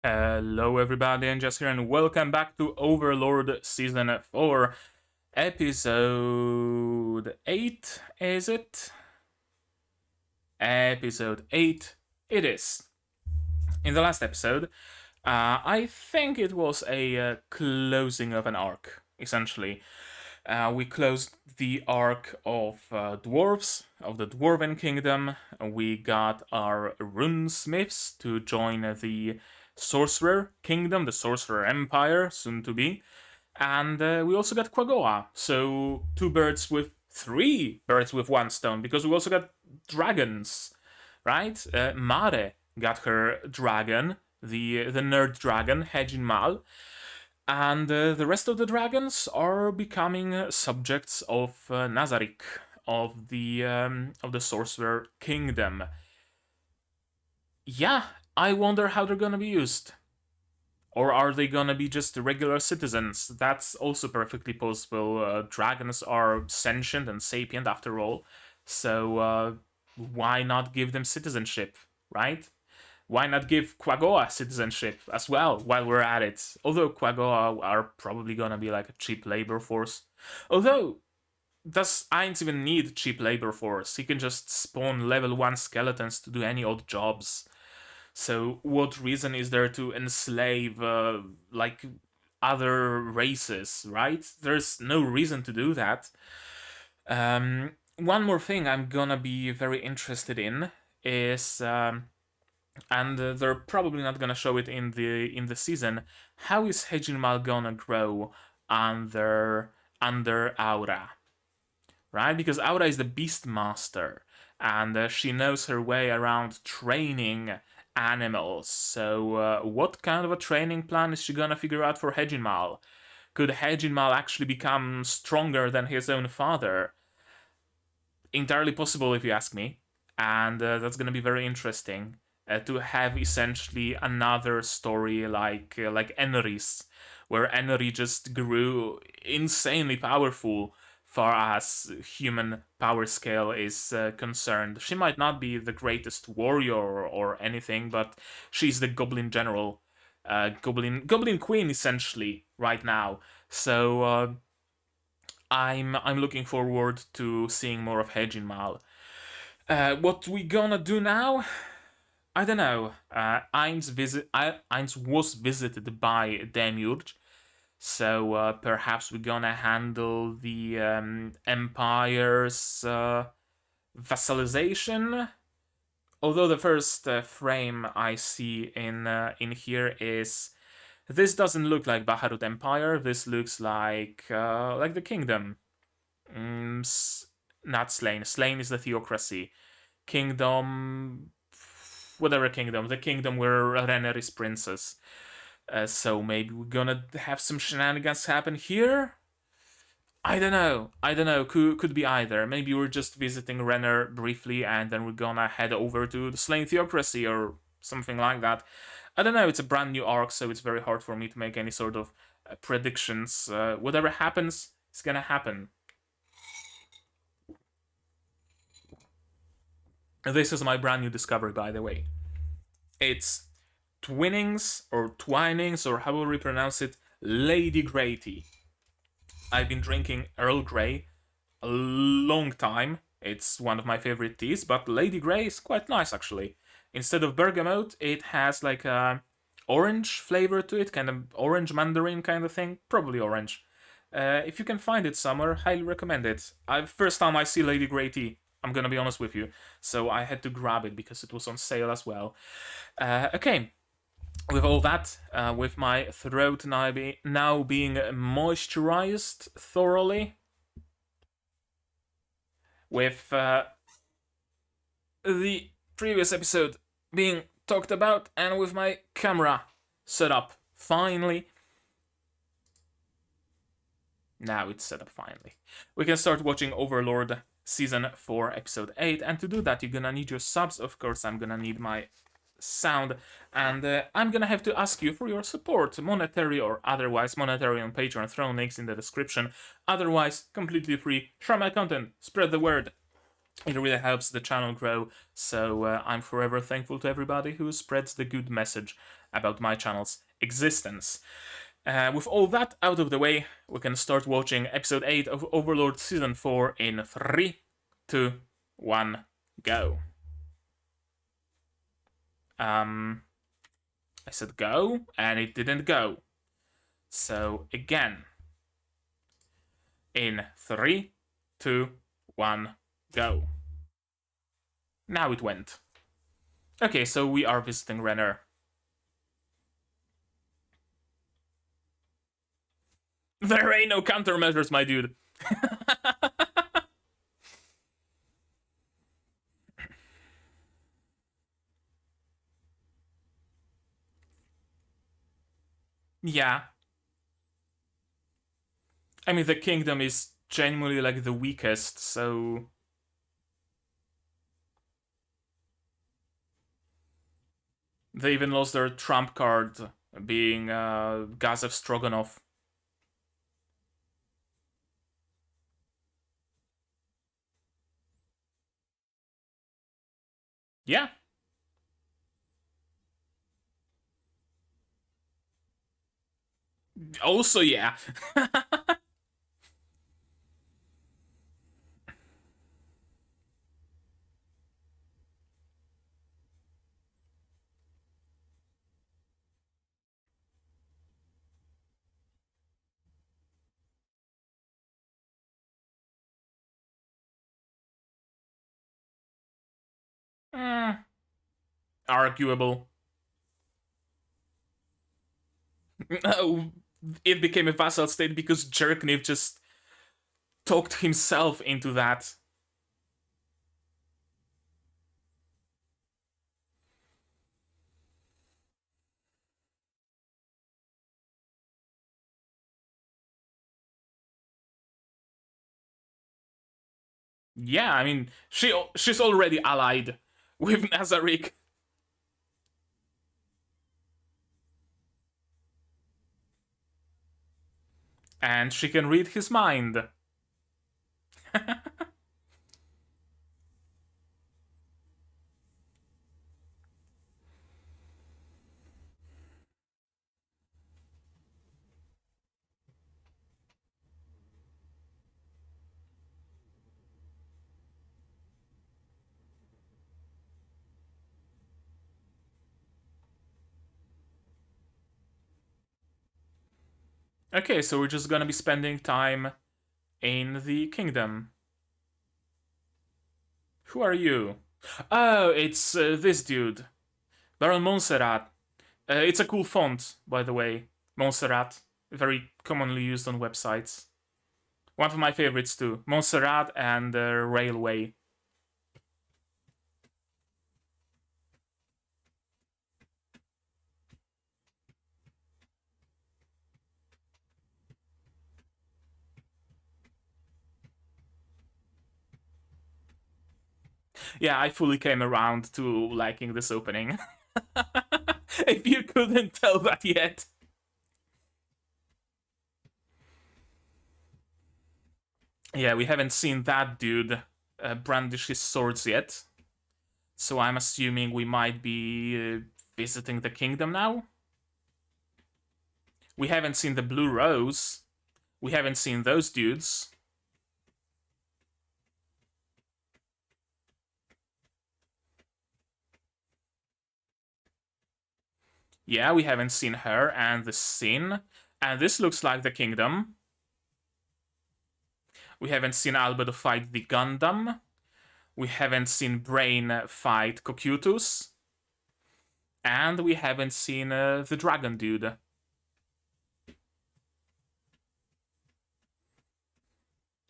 Hello everybody, Ainz here and welcome back to Overlord Season 4, Episode 8, is it? Episode 8, it is. In the last episode, I think it was a closing of an arc, essentially. We closed the arc of dwarves, of the Dwarven Kingdom. We got our runesmiths to join the Sorcerer Kingdom, the Sorcerer Empire, soon to be. And we also got Quagoa, so three birds with one stone, because we also got dragons, right? Mare got her dragon, the nerd dragon, Ainz Ooal, and the rest of the dragons are becoming subjects of Nazarik, of the Sorcerer Kingdom. Yeah, I wonder how they're gonna be used. Or are they gonna be just regular citizens? That's also perfectly possible. Dragons are sentient and sapient after all, so why not give them citizenship, right? Why not give Quagoa citizenship as well while we're at it? Although Quagoa are probably gonna be like a cheap labor force. Although, does Ainz even need cheap labor force? He can just spawn level 1 skeletons to do any odd jobs. So what reason is there to enslave like other races, right? There's no reason to do that. One more thing I'm gonna be very interested in is, and they're probably not gonna show it in the season. How is Ainz Ooal gonna grow under Aura, right? Because Aura is the Beast Master, and she knows her way around training animals. So what kind of a training plan is she gonna figure out for Ainz Ooal? Could Ainz Ooal actually become stronger than his own father? Entirely possible, if you ask me, and that's gonna be very interesting. To have essentially another story like Enris, where Enri just grew insanely powerful far as human power scale is concerned. She might not be the greatest warrior or anything, but she's the Goblin General, Goblin Queen essentially right now. So I'm looking forward to seeing more of Ainz Ooal. What we gonna do now? I don't know. Ainz was visited by Demiurge, so perhaps we're gonna handle the Empire's vassalization. Although the first frame I see in here is, this doesn't look like Baharut Empire. This looks like the kingdom. Not Slain. Slain is the theocracy. Kingdom, whatever kingdom. The kingdom where Renner is princess. So maybe we're gonna have some shenanigans happen here. I don't know. Could be either. Maybe we're just visiting Renner briefly, and then we're gonna head over to the Slain Theocracy or something like that. I don't know. It's a brand new arc, so it's very hard for me to make any sort of predictions. Whatever happens, it's gonna happen. This is my brand new discovery, by the way. It's Twinnings, or Twinings, or however we pronounce it, Lady Grey tea. I've been drinking Earl Grey a long time. It's one of my favorite teas, but Lady Grey is quite nice, actually. Instead of bergamot, it has like a orange flavor to it, kind of orange mandarin kind of thing. Probably orange. If you can find it somewhere, highly recommend it. First time I see Lady Grey tea, I'm gonna be honest with you. So I had to grab it because it was on sale as well. Okay, with all that, with my throat now being moisturized thoroughly, with the previous episode being talked about, and with my camera set up finally. Now it's set up finally. We can start watching Overlord Season 4, Episode 8, and to do that you're gonna need your subs, of course. I'm gonna need my sound, and I'm gonna have to ask you for your support, monetary or otherwise. Monetary on Patreon, throw links in the description. Otherwise, completely free. Share my content, spread the word. It really helps the channel grow, so I'm forever thankful to everybody who spreads the good message about my channel's existence. With all that out of the way, we can start watching episode 8 of Overlord Season 4 in 3, 2, 1, go. I said go, and it didn't go. So again, in 3, 2, 1, go. Now it went. Okay, so we are visiting Renner. There ain't no countermeasures, my dude. Yeah. I mean, the kingdom is genuinely like the weakest, so they even lost their trump card, being Gazev Stroganov. Yeah. Also, yeah. Arguable. Oh, it became a vassal state because Jerkniv just talked himself into that. Yeah, I mean, she's already allied with Nazarick. And she can read his mind. Okay, so we're just gonna be spending time in the kingdom. Who are you? Oh, it's this dude. Baron Montserrat. It's a cool font, by the way. Montserrat. Very commonly used on websites. One of my favorites too. Montserrat and Railway. Yeah, I fully came around to liking this opening. If you couldn't tell that yet. Yeah, we haven't seen that dude brandish his swords yet. So I'm assuming we might be visiting the kingdom now. We haven't seen the Blue Rose. We haven't seen those dudes. Yeah, we haven't seen her and the Sin. And this looks like the kingdom. We haven't seen Albedo fight the Gundam. We haven't seen Brain fight Cocytus. And we haven't seen the Dragon Dude.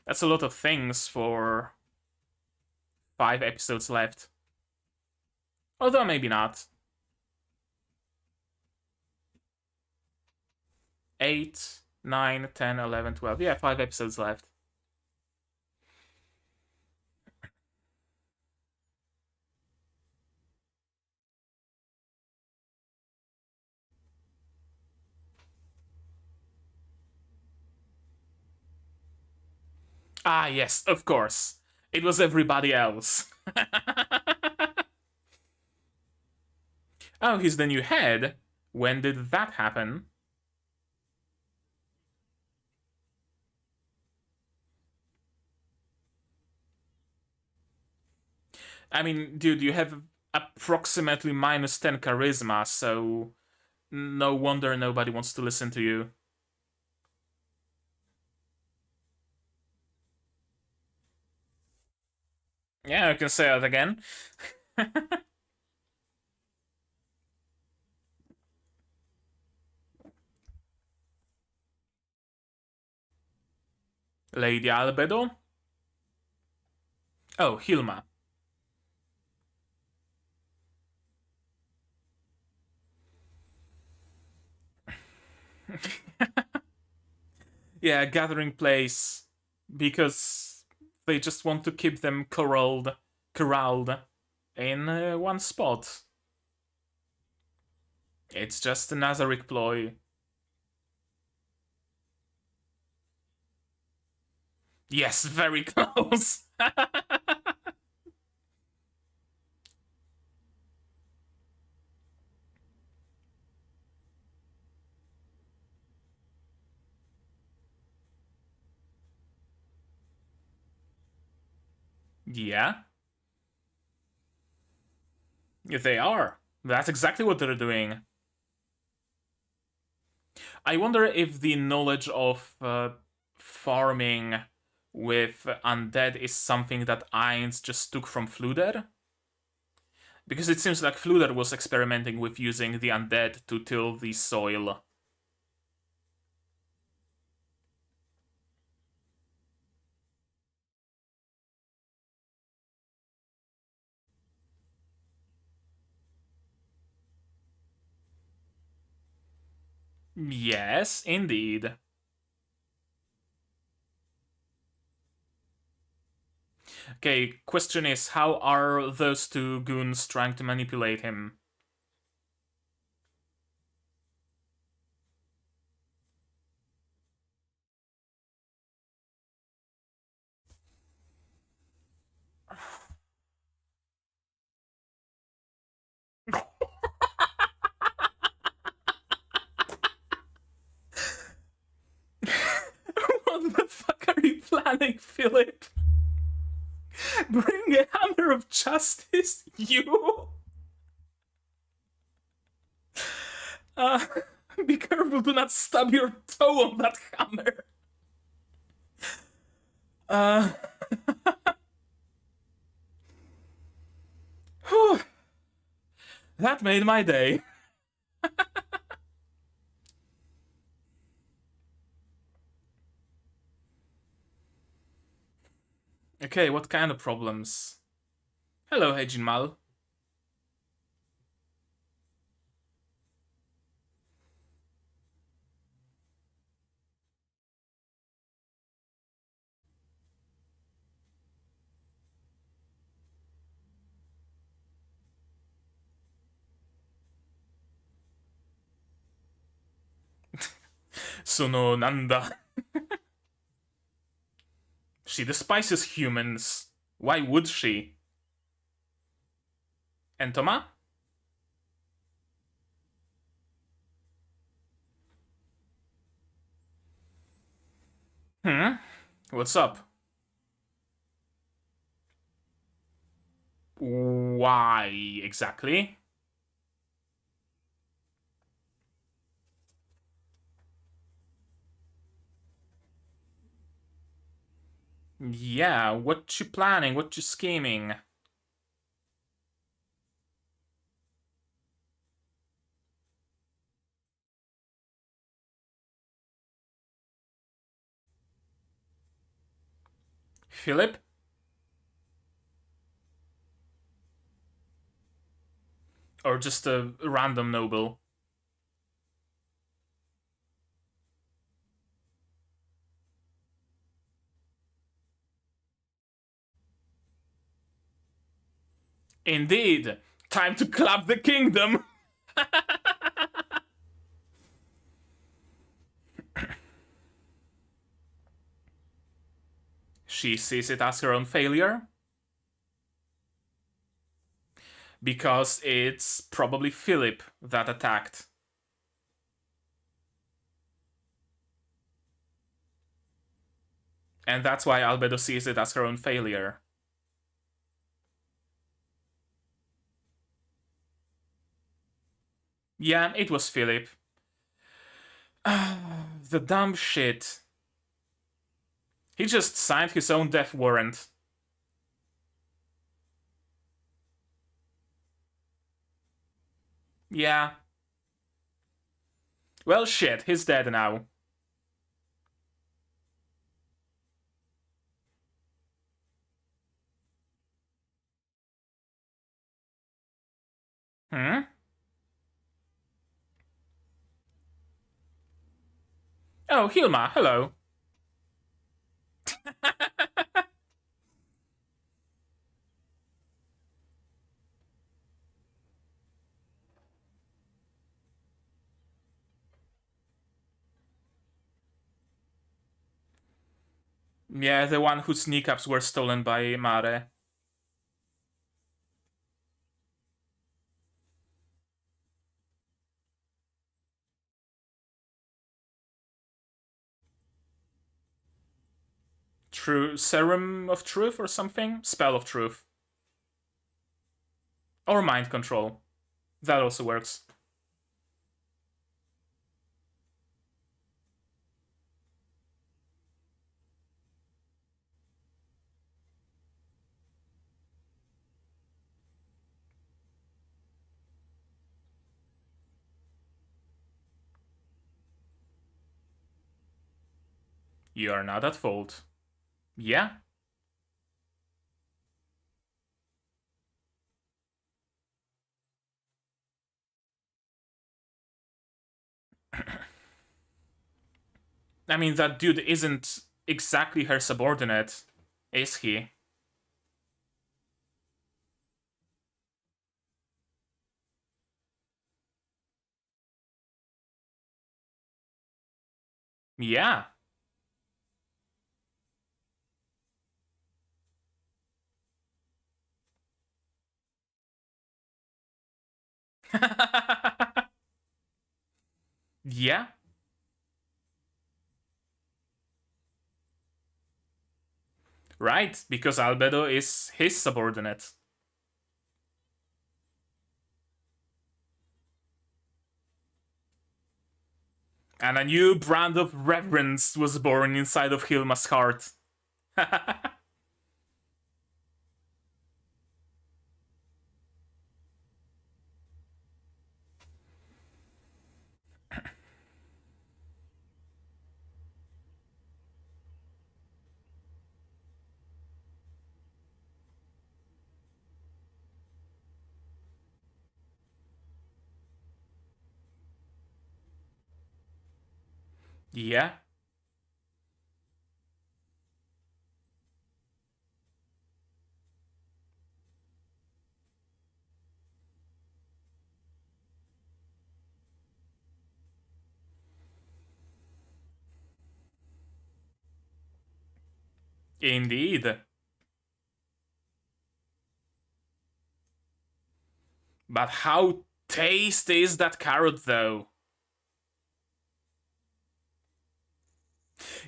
That's a lot of things for 5 episodes left. Although maybe not. 8, 9, 10, 11, 12. Yeah, 5 episodes left. Ah, yes, of course. It was everybody else. Oh, he's the new head. When did that happen? I mean, dude, you have approximately -10 charisma, so no wonder nobody wants to listen to you. Yeah, I can say that again. Lady Albedo? Oh, Hilma. Yeah, gathering place because they just want to keep them corralled in one spot. It's just a Nazarick ploy. Yes, very close. Yeah, they are. That's exactly what they're doing. I wonder if the knowledge of farming with undead is something that Ainz just took from Fluder? Because it seems like Fluder was experimenting with using the undead to till the soil. Yes, indeed. Okay, question is, how are those two goons trying to manipulate him? What the fuck are you planning, Philip? Bring a hammer of justice? You? Uh, be careful, do not stub your toe on that hammer. Uh, whew. That made my day. Okay, what kind of problems? Hello, Hejinmal. Sono Nanda. She despises humans. Why would she? And Toma? Hmm? What's up? Why exactly? Yeah, what you planning? What you scheming? Philip? Or just a random noble? Indeed. Time to clap the kingdom! She sees it as her own failure. Because it's probably Philip that attacked. And that's why Albedo sees it as her own failure. Yeah, it was Philip. The dumb shit. He just signed his own death warrant. Yeah. Well, shit, he's dead now. Hmm? Oh, Hilma, hello. Yeah, the one whose kneecaps were stolen by Mare. True Serum of Truth or something? Spell of Truth. Or Mind Control. That also works. You are not at fault. Yeah? I mean, that dude isn't exactly her subordinate, is he? Yeah. Yeah. Right, because Albedo is his subordinate. And a new brand of reverence was born inside of Hilma's heart. Yeah, indeed. But how tasty is that carrot, though?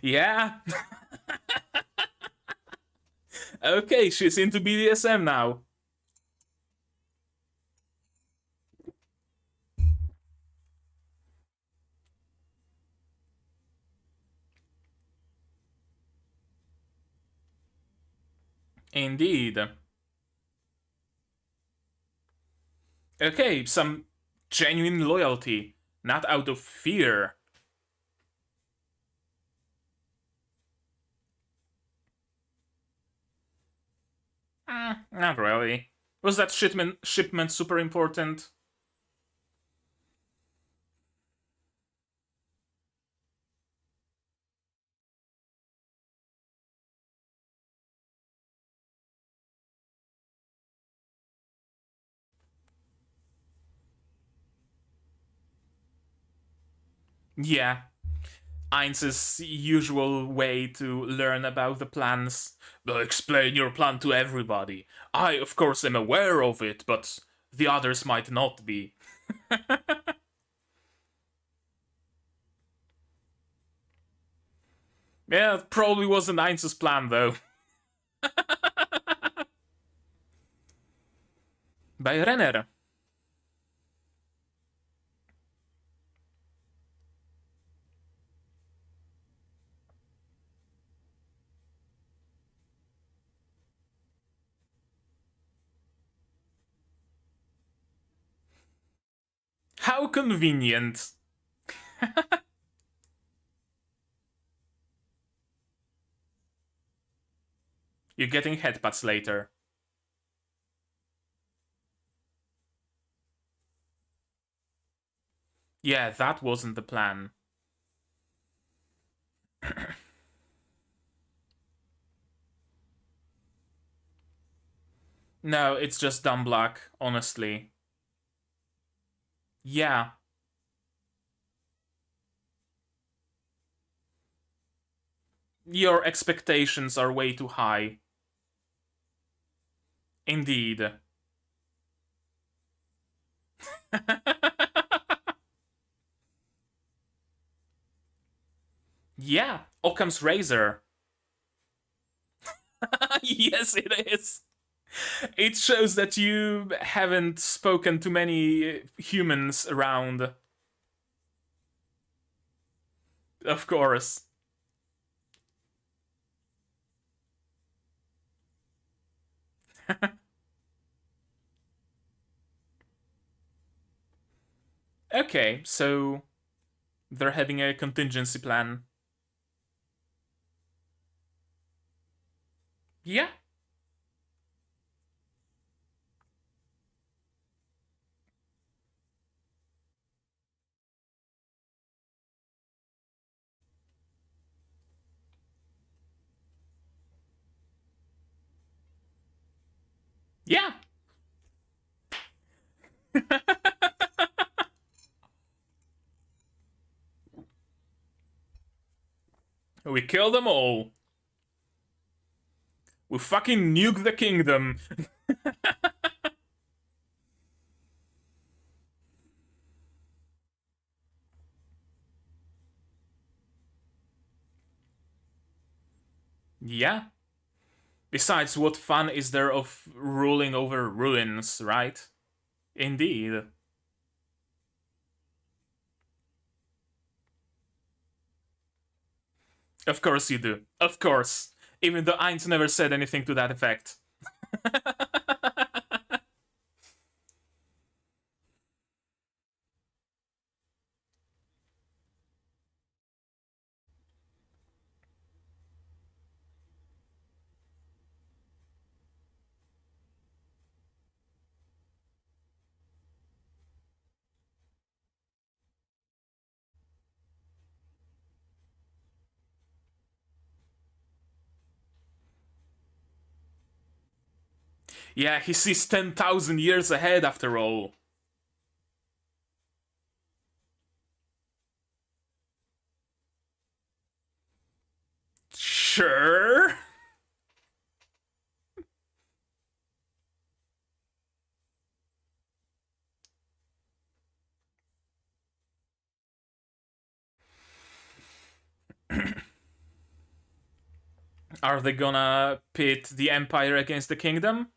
Yeah. Okay, she's into BDSM now. Indeed. Okay, some genuine loyalty, not out of fear. Not really. Was that shipment super important? Yeah. Ainz's usual way to learn about the plans. Explain your plan to everybody. I, of course, am aware of it, but the others might not be. Yeah, it probably wasn't Ainz's plan, though. Bij Renner. How convenient. You're getting headpats later. Yeah, that wasn't the plan. No, it's just dumb luck, honestly. Yeah. Your expectations are way too high. Indeed. Yeah, Occam's razor. Yes, it is. It shows that you haven't spoken to many humans around. Of course. Okay, so they're having a contingency plan. Yeah. Yeah. We kill them all. We fucking nuke the kingdom. Yeah. Besides, what fun is there of ruling over ruins, right? Indeed. Of course you do. Of course. Even though Ainz never said anything to that effect. Yeah, he sees 10,000 years ahead after all. Sure. Are they gonna pit the Empire against the Kingdom?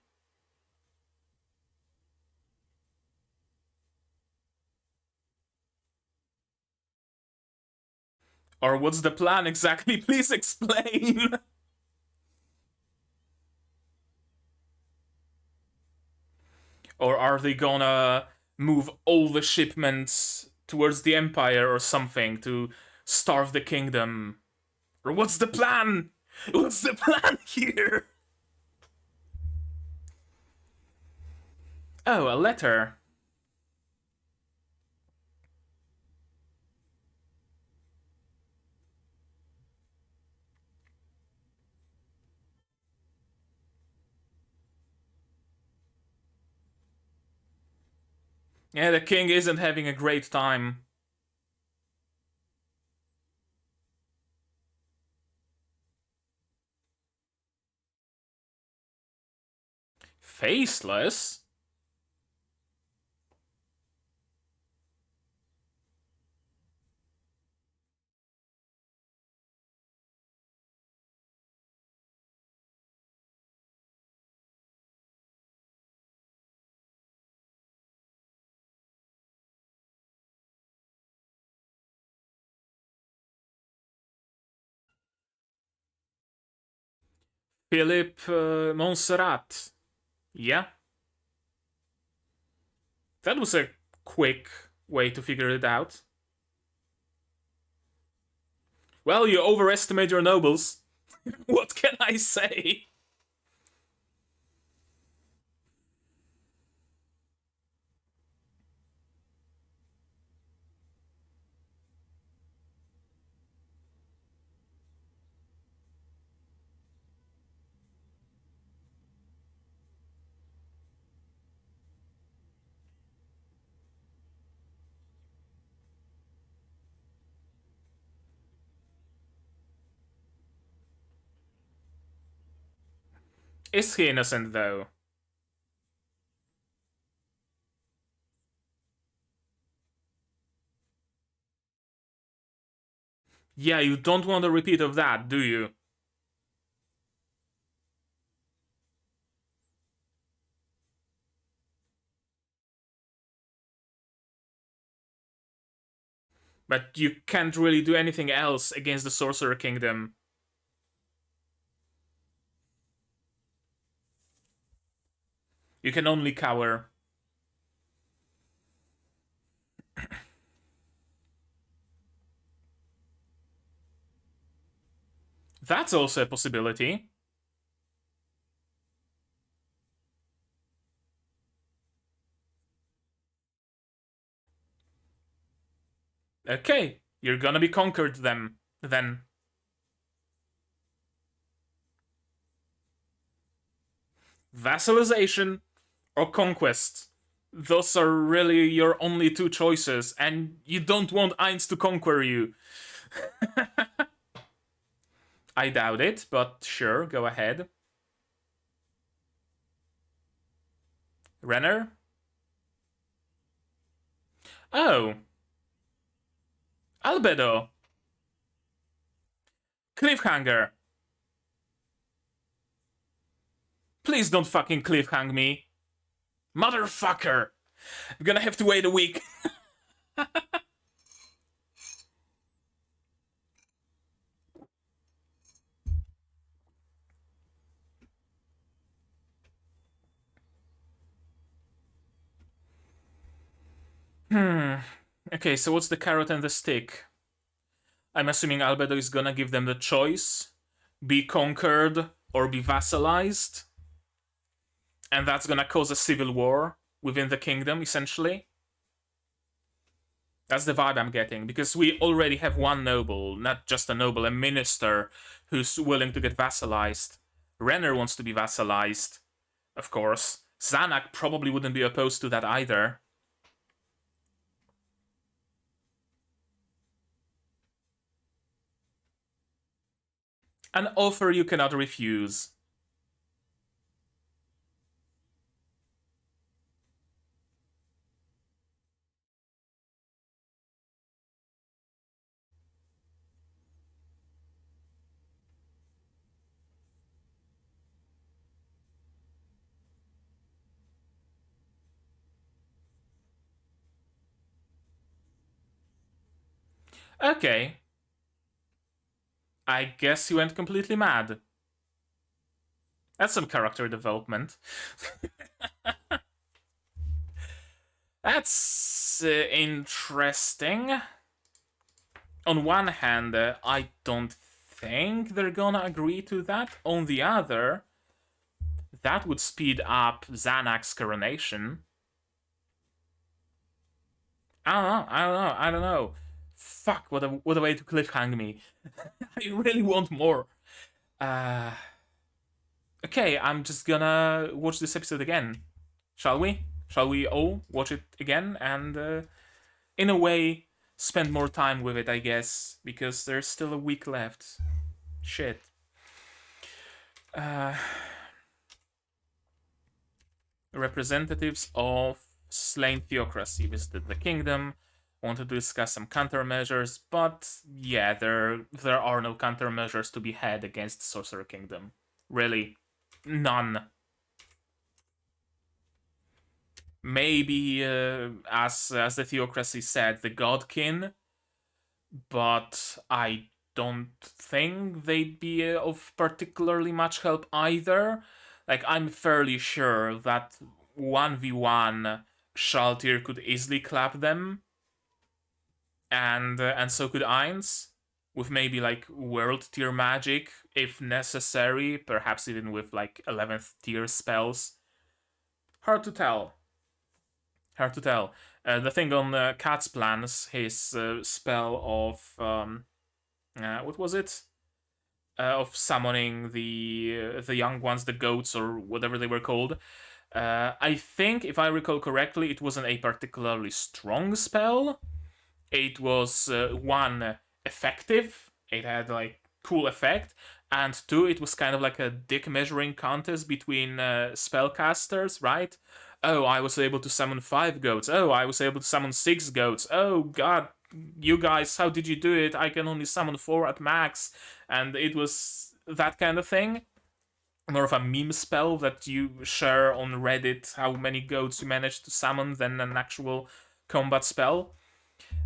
Or what's the plan exactly? Please explain. Or are they gonna move all the shipments towards the Empire or something to starve the Kingdom? Or what's the plan? What's the plan here? Oh, a letter. Yeah, the king isn't having a great time. Faceless? Philip Montserrat. Yeah. That was a quick way to figure it out. Well, you overestimate your nobles. What can I say? Is he innocent, though? Yeah, you don't want a repeat of that, do you? But you can't really do anything else against the Sorcerer Kingdom. You can only cower. That's also a possibility. Okay, you're gonna be conquered then. Vassalization or conquest. Those are really your only two choices, and you don't want Ainz to conquer you. I doubt it, but sure, go ahead. Renner? Oh. Albedo. Cliffhanger. Please don't fucking cliffhang me. Motherfucker! I'm gonna have to wait a week. Okay, so what's the carrot and the stick? I'm assuming Albedo is gonna give them the choice. Be conquered or be vassalized. And that's gonna cause a civil war within the kingdom, essentially. That's the vibe I'm getting, because we already have one noble, not just a noble, a minister, who's willing to get vassalized. Renner wants to be vassalized, of course. Zanak probably wouldn't be opposed to that either. An offer you cannot refuse. Okay. I guess he went completely mad. That's some character development. That's interesting. On one hand, I don't think they're gonna agree to that. On the other, that would speed up Xanax's coronation. I don't know. Fuck, what a way to cliffhang me. I really want more. Okay, I'm just gonna watch this episode again. Shall we? Shall we all watch it again and, in a way, spend more time with it, I guess, because there's still a week left. Shit. Representatives of slain theocracy visited the kingdom, wanted to discuss some countermeasures, but yeah, there are no countermeasures to be had against the Sorcerer Kingdom. Really, none. Maybe, as the theocracy said, the Godkin, but I don't think they'd be of particularly much help either. Like, I'm fairly sure that 1v1 Shaltir could easily clap them, and so could Ainz, with maybe like world tier magic if necessary, perhaps even with like 11th tier spells. Hard to tell. Hard to tell. The thing on Cat's plans, his spell of what was it? Of summoning the young ones, the goats or whatever they were called. I think, if I recall correctly, it wasn't a particularly strong spell. It was one, effective. It had like cool effect, and two, it was kind of like a dick measuring contest between spellcasters, right? Oh, I was able to summon 5 goats. Oh, I was able to summon 6 goats. Oh god, you guys, how did you do it? I can only summon 4 at max. And it was that kind of thing. More of a meme spell that you share on Reddit how many goats you managed to summon than an actual combat spell.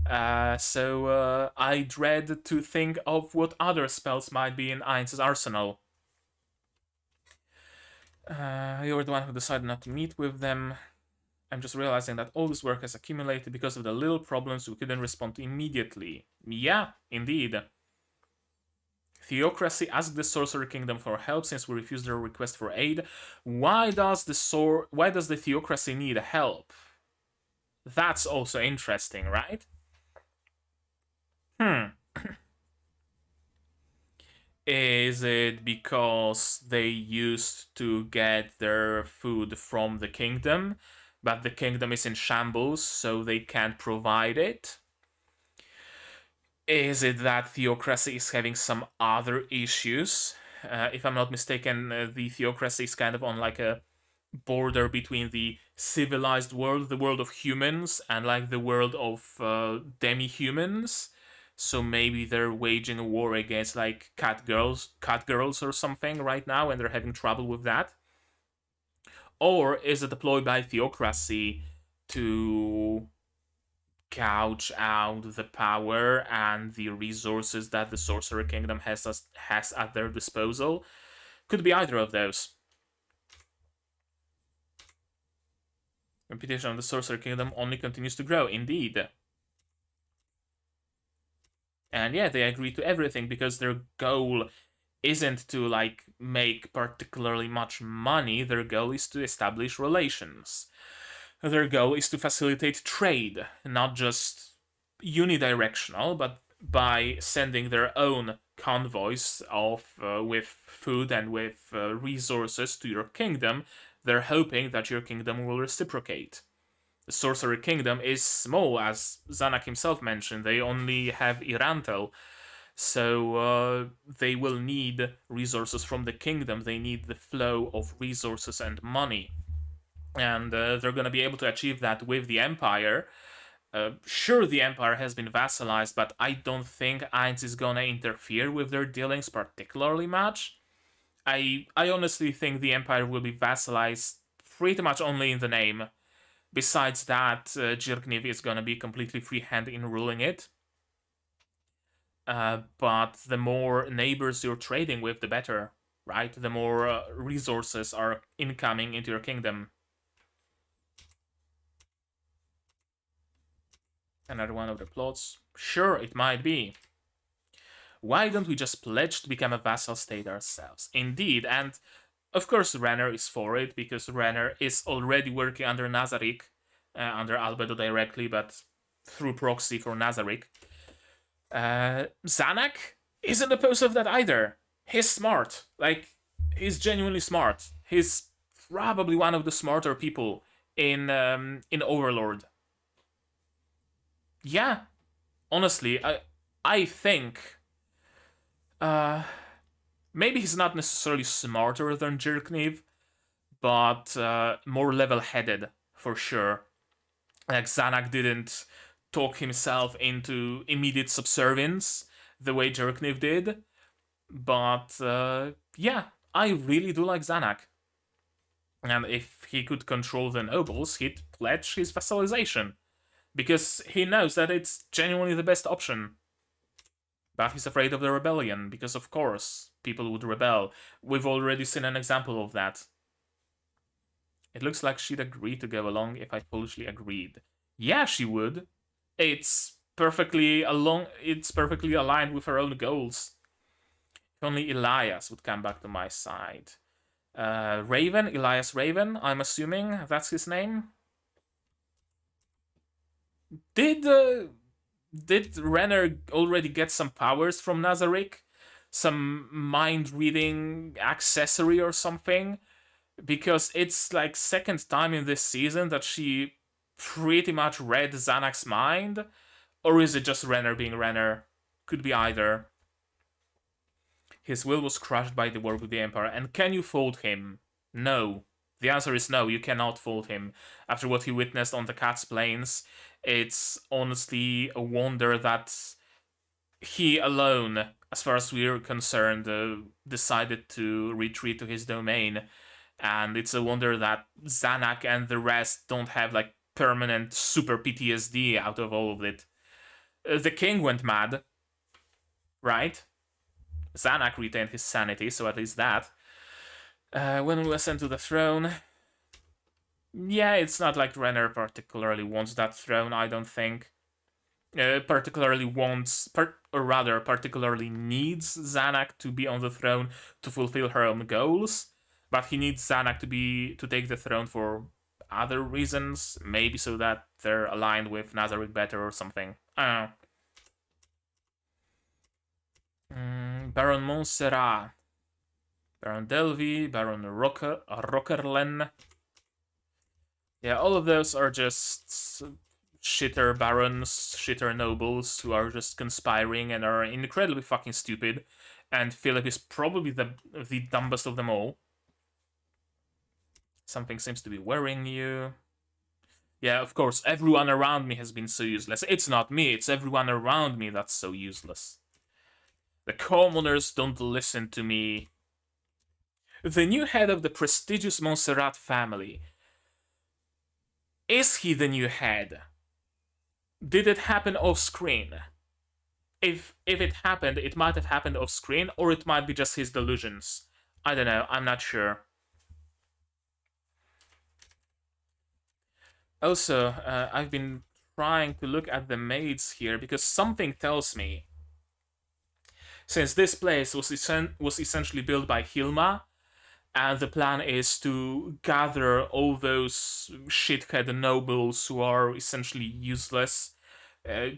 So I dread to think of what other spells might be in Ainz's arsenal. You were the one who decided not to meet with them. I'm just realizing that all this work has accumulated because of the little problems we couldn't respond to immediately. Yeah, indeed. Theocracy asked the Sorcerer Kingdom for help since we refused their request for aid. Why does the Theocracy need help? That's also interesting, right? Is it because they used to get their food from the kingdom, but the kingdom is in shambles, so they can't provide it? Is it that Theocracy is having some other issues? If I'm not mistaken, the Theocracy is kind of on like a border between the civilized world, the world of humans, and like the world of demi-humans. So maybe they're waging a war against like cat girls or something right now, and they're having trouble with that. Or is it deployed by Theocracy to gouge out the power and the resources that the Sorcerer Kingdom has at their disposal? Could be either of those. Reputation of the Sorcerer Kingdom only continues to grow, indeed. And yeah, they agree to everything because their goal isn't to like make particularly much money. Their goal is to establish relations. Their goal is to facilitate trade, not just unidirectional, but by sending their own convoys of with food and with resources to your kingdom. They're hoping that your kingdom will reciprocate. The Sorcerer Kingdom is small, as Zanak himself mentioned. They only have Irantel, so they will need resources from the kingdom. They need the flow of resources and money. And they're going to be able to achieve that with the Empire. Sure, the Empire has been vassalized, but I don't think Ainz is going to interfere with their dealings particularly much. I honestly think the Empire will be vassalized pretty much only in the name. Besides that, Jirkniv is going to be completely free-handed in ruling it. But the more neighbors you're trading with, the better, right? The more resources are incoming into your kingdom. Another one of the plots. Sure, it might be. Why don't we just pledge to become a vassal state ourselves? Indeed, and of course Renner is for it, because Renner is already working under Nazarick, under Albedo directly, but through proxy for Nazarick. Zanak isn't opposed to that either. He's smart. Like, he's genuinely smart. He's probably one of the smarter people in Overlord. Yeah, honestly, I think maybe he's not necessarily smarter than Jirkniv, but more level-headed for sure. Like Zanak didn't talk himself into immediate subservience the way Jerkniv did, but yeah, I really do like Zanak. And if he could control the nobles, he'd pledge his vassalization, because he knows that it's genuinely the best option. But he's afraid of the rebellion, because of course, people would rebel. We've already seen an example of that. It looks like she'd agree to go along if I foolishly agreed. Yeah, she would. It's perfectly aligned with her own goals. If only Elias would come back to my side. Raven, Elias Raven, I'm assuming that's his name. Did Renner already get some powers from Nazarick? Some mind reading accessory or something? Because it's like second time in this season that she pretty much read Zanak's mind, or is it just Renner being Renner? Could be either. His will was crushed by the war with the Empire, and can you fault him? No. The answer is no, you cannot fault him. After what he witnessed on the Cat's Plains, it's honestly a wonder that he alone, as far as we're concerned, decided to retreat to his domain. And it's a wonder that Zanak and the rest don't have like permanent super PTSD out of all of it. The king went mad, right? Zanak retained his sanity, so at least that. When we ascend to the throne, yeah, it's not like Renner particularly wants that throne, I don't think. Particularly needs Zanak to be on the throne to fulfill her own goals, but he needs Zanak to take the throne for other reasons, maybe so that they're aligned with Nazarick better or something. I don't know. Baron Montserrat, Baron Delvey, Baron Rockerlen. Yeah, all of those are just shitter barons, shitter nobles who are just conspiring and are incredibly fucking stupid. And Philip is probably the dumbest of them all. Something seems to be worrying you. Yeah, of course, everyone around me has been so useless. It's not me, it's everyone around me that's so useless. The commoners don't listen to me. The new head of the prestigious Montserrat family. Is he the new head? Did it happen off screen? If it happened, it might have happened off screen, or it might be just his delusions. I don't know, I'm not sure. Also, I've been trying to look at the maids here because something tells me, since this place was essentially built by Hilma, and the plan is to gather all those shithead nobles who are essentially useless,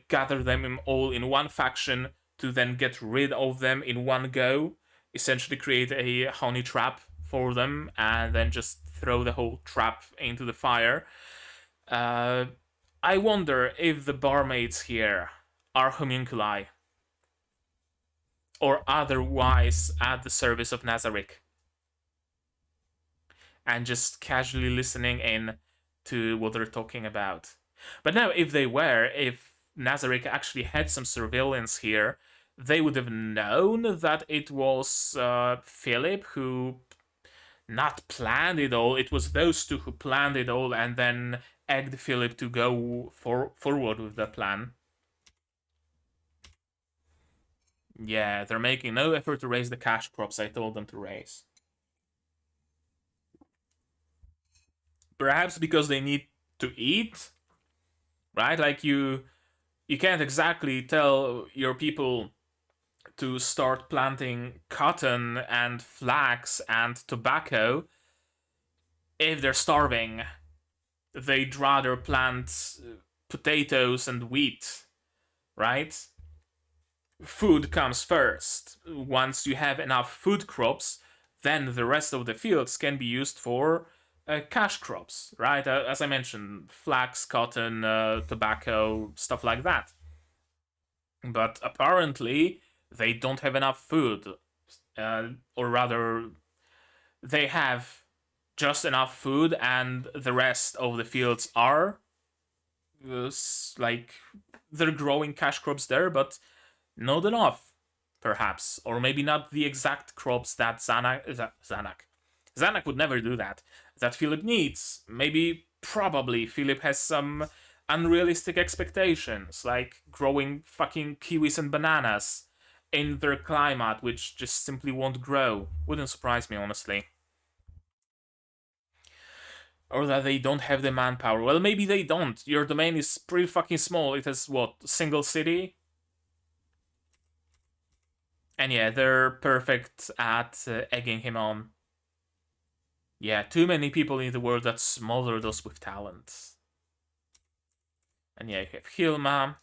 gather them all in one faction to then get rid of them in one go, essentially create a honey trap for them, and then just throw the whole trap into the fire. I wonder if the barmaids here are homunculi, or otherwise at the service of Nazarick, and just casually listening in to what they're talking about. But now, if Nazarick actually had some surveillance here, they would have known that it was Philip who not planned it all. It was those two who planned it all and then egged Philip to go forward with the plan. Yeah, they're making no effort to raise the cash crops I told them to raise. Perhaps because they need to eat, right? Like you can't exactly tell your people to start planting cotton and flax and tobacco if they're starving. They'd rather plant potatoes and wheat, right? Food comes first. Once you have enough food crops, then the rest of the fields can be used for cash crops, right? As I mentioned, flax, cotton, tobacco, stuff like that. But apparently, they don't have enough food. Or rather, they have just enough food, and the rest of the fields are like they're growing cash crops there, but not enough, perhaps, or maybe not the exact crops that Zanak would never do that. That Philip needs. Maybe, probably, Philip has some unrealistic expectations, like growing fucking kiwis and bananas in their climate, which just simply won't grow. Wouldn't surprise me, honestly. Or that they don't have the manpower. Well, maybe they don't. Your domain is pretty fucking small. It has, what, single city? And yeah, they're perfect at egging him on. Yeah, too many people in the world that smother those with talent. And yeah, you have Hilma.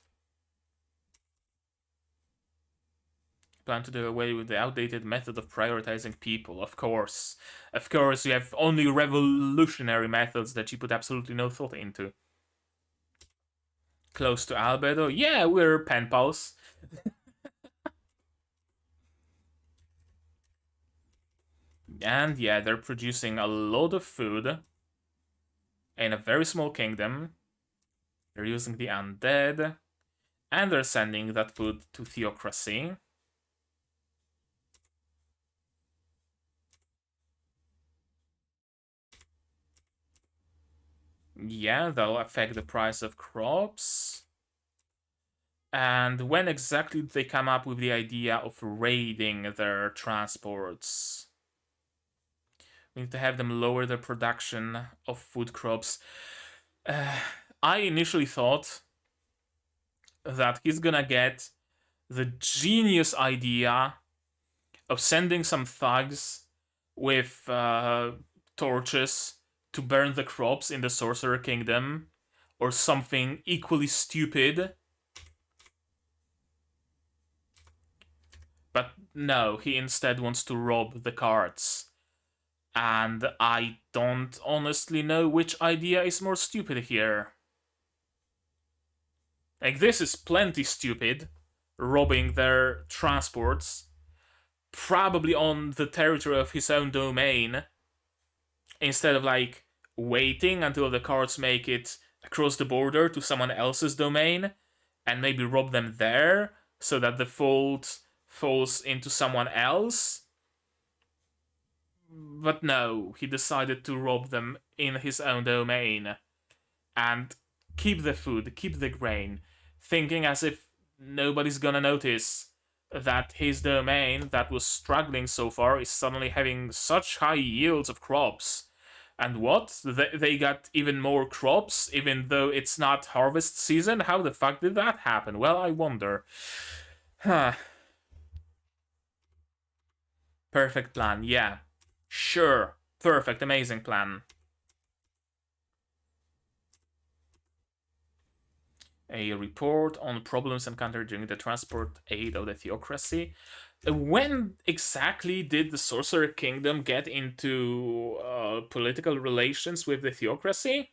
Plan to do away with the outdated method of prioritizing people, of course. Of course, you have only revolutionary methods that you put absolutely no thought into. Close to Albedo? Yeah, we're pen pals. And yeah, they're producing a lot of food in a very small kingdom. They're using the undead. And they're sending that food to Theocracy. Yeah, that'll affect the price of crops. And when exactly did they come up with the idea of raiding their transports? We need to have them lower the production of food crops. I initially thought that he's gonna get the genius idea of sending some thugs with torches to burn the crops in the Sorcerer Kingdom, or something equally stupid. But no, he instead wants to rob the carts. And I don't honestly know which idea is more stupid here. Like, this is plenty stupid, robbing their transports, probably on the territory of his own domain, instead of, like, waiting until the carts make it across the border to someone else's domain, and maybe rob them there, so that the fault falls into someone else. But no, he decided to rob them in his own domain and keep the food, keep the grain, thinking as if nobody's gonna notice that his domain that was struggling so far is suddenly having such high yields of crops. And what? They got even more crops, even though it's not harvest season? How the fuck did that happen? Well, I wonder. Huh. Perfect plan, yeah. Sure. Perfect, amazing plan. A report on problems encountered during the transport aid of the Theocracy. When exactly did the Sorcerer Kingdom get into political relations with the Theocracy?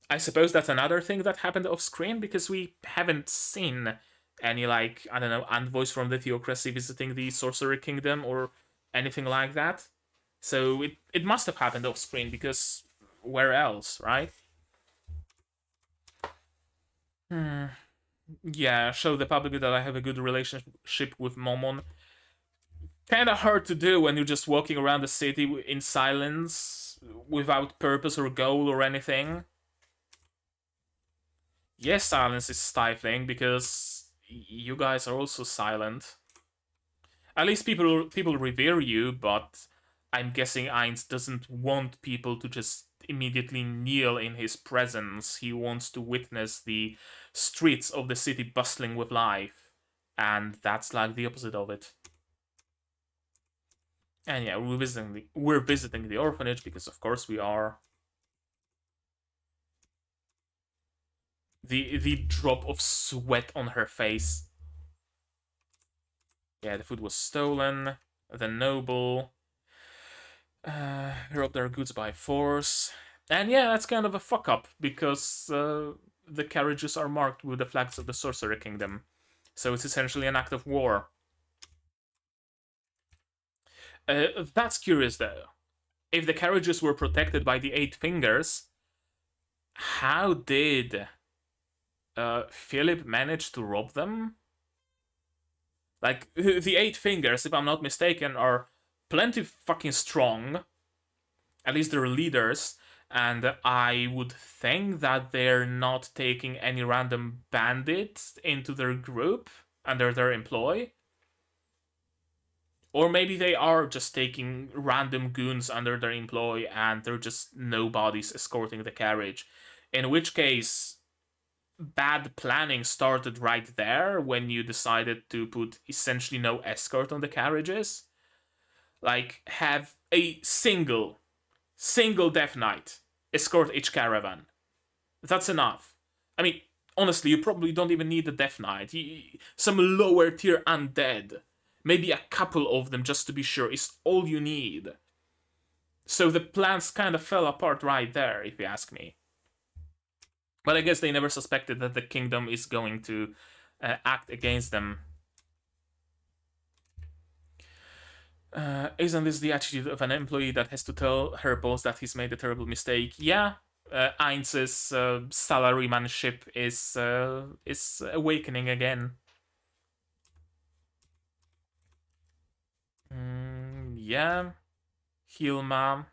I suppose that's another thing that happened off screen, because we haven't seen any, like, I don't know, envoys from the Theocracy visiting the Sorcerer Kingdom or anything like that. So it must have happened off screen, because where else, right? Yeah, show the public that I have a good relationship with Momon. Kinda hard to do when you're just walking around the city in silence, without purpose or goal or anything. Yes, silence is stifling, because you guys are also silent. At least people revere you, but I'm guessing Ainz doesn't want people to just immediately kneel in his presence. He wants to witness the streets of the city bustling with life. And that's like the opposite of it. And yeah, we're visiting the orphanage, because of course we are. The drop of sweat on her face. Yeah, the food was stolen. The noble robbed their goods by force. And yeah, that's kind of a fuck up, because the carriages are marked with the flags of the Sorcerer Kingdom. So it's essentially an act of war. That's curious, though. if the carriages were protected by the 8 fingers, how did Philip manage to rob them? Like, the 8 fingers, if I'm not mistaken, are plenty fucking strong. At least they're leaders. And I would think that they're not taking any random bandits into their group under their employ. Or maybe they are just taking random goons under their employ and they're just nobodies escorting the carriage. In which case, bad planning started right there when you decided to put essentially no escort on the carriages. Like, have a single Death Knight escort each caravan. That's enough. I mean, honestly, you probably don't even need a Death Knight. Some lower tier undead, maybe a couple of them just to be sure, is all you need. So the plans kind of fell apart right there, if you ask me. But I guess they never suspected that the kingdom is going to act against them. Isn't this the attitude of an employee that has to tell her boss that he's made a terrible mistake? Yeah, Ainz's salarymanship is awakening again. Yeah, Hilma.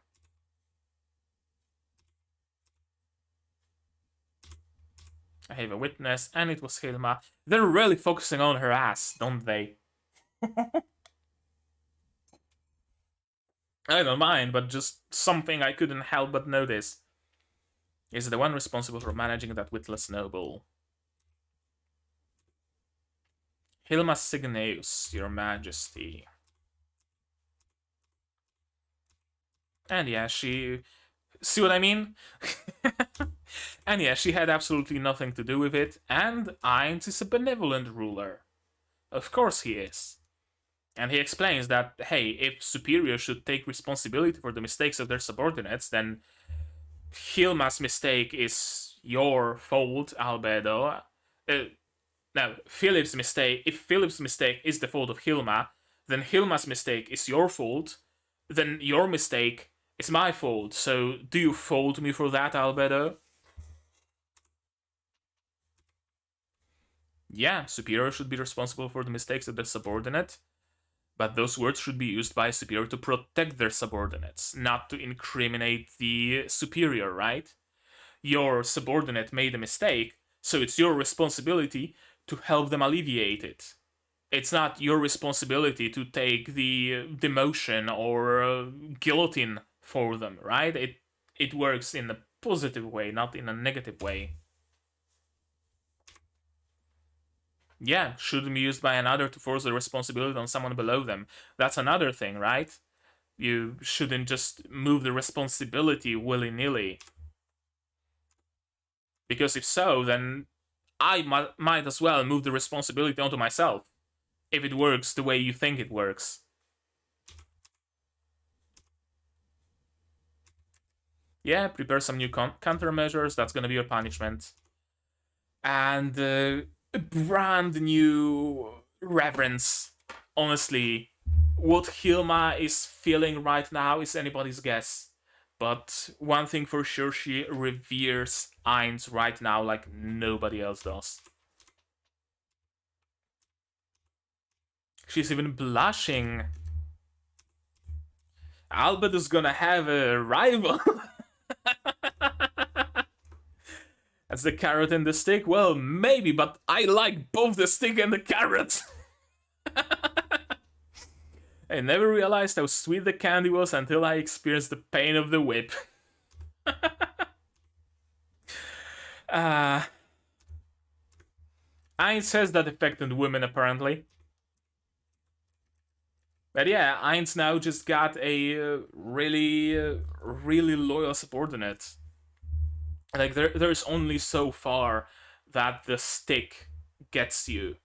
I have a witness, and it was Hilma. They're really focusing on her ass, don't they? I don't mind, but just something I couldn't help but notice. Is the one responsible for managing that witless noble. Hilma Signeus, your majesty. And yeah, she... See what I mean? And yeah, she had absolutely nothing to do with it, and Ainz is a benevolent ruler. Of course he is. And he explains that, hey, if superiors should take responsibility for the mistakes of their subordinates, then Hilma's mistake is your fault, Albedo. Now, Philip's mistake, if Philip's mistake is the fault of Hilma, then Hilma's mistake is your fault, then your mistake is my fault. So, do you fault me for that, Albedo? Yeah, superior should be responsible for the mistakes of their subordinate, but those words should be used by a superior to protect their subordinates, not to incriminate the superior, right? Your subordinate made a mistake, so it's your responsibility to help them alleviate it. It's not your responsibility to take the demotion or guillotine for them, right? It works in a positive way, not in a negative way. Yeah, shouldn't be used by another to force the responsibility on someone below them. That's another thing, right? You shouldn't just move the responsibility willy-nilly. Because if so, then I might as well move the responsibility onto myself. If it works the way you think it works. Yeah, prepare some new countermeasures, that's gonna be your punishment. And brand new reverence. Honestly, what Hilma is feeling right now is anybody's guess. But one thing for sure, she reveres Ainz right now like nobody else does. She's even blushing. Albert is gonna have a rival. That's the carrot and the stick? Well, maybe, but I like both the stick and the carrot. I never realized how sweet the candy was until I experienced the pain of the whip. Ainz has that effect on women, apparently. But yeah, Ainz now just got a really loyal subordinate. Like, there's only so far that the stick gets you.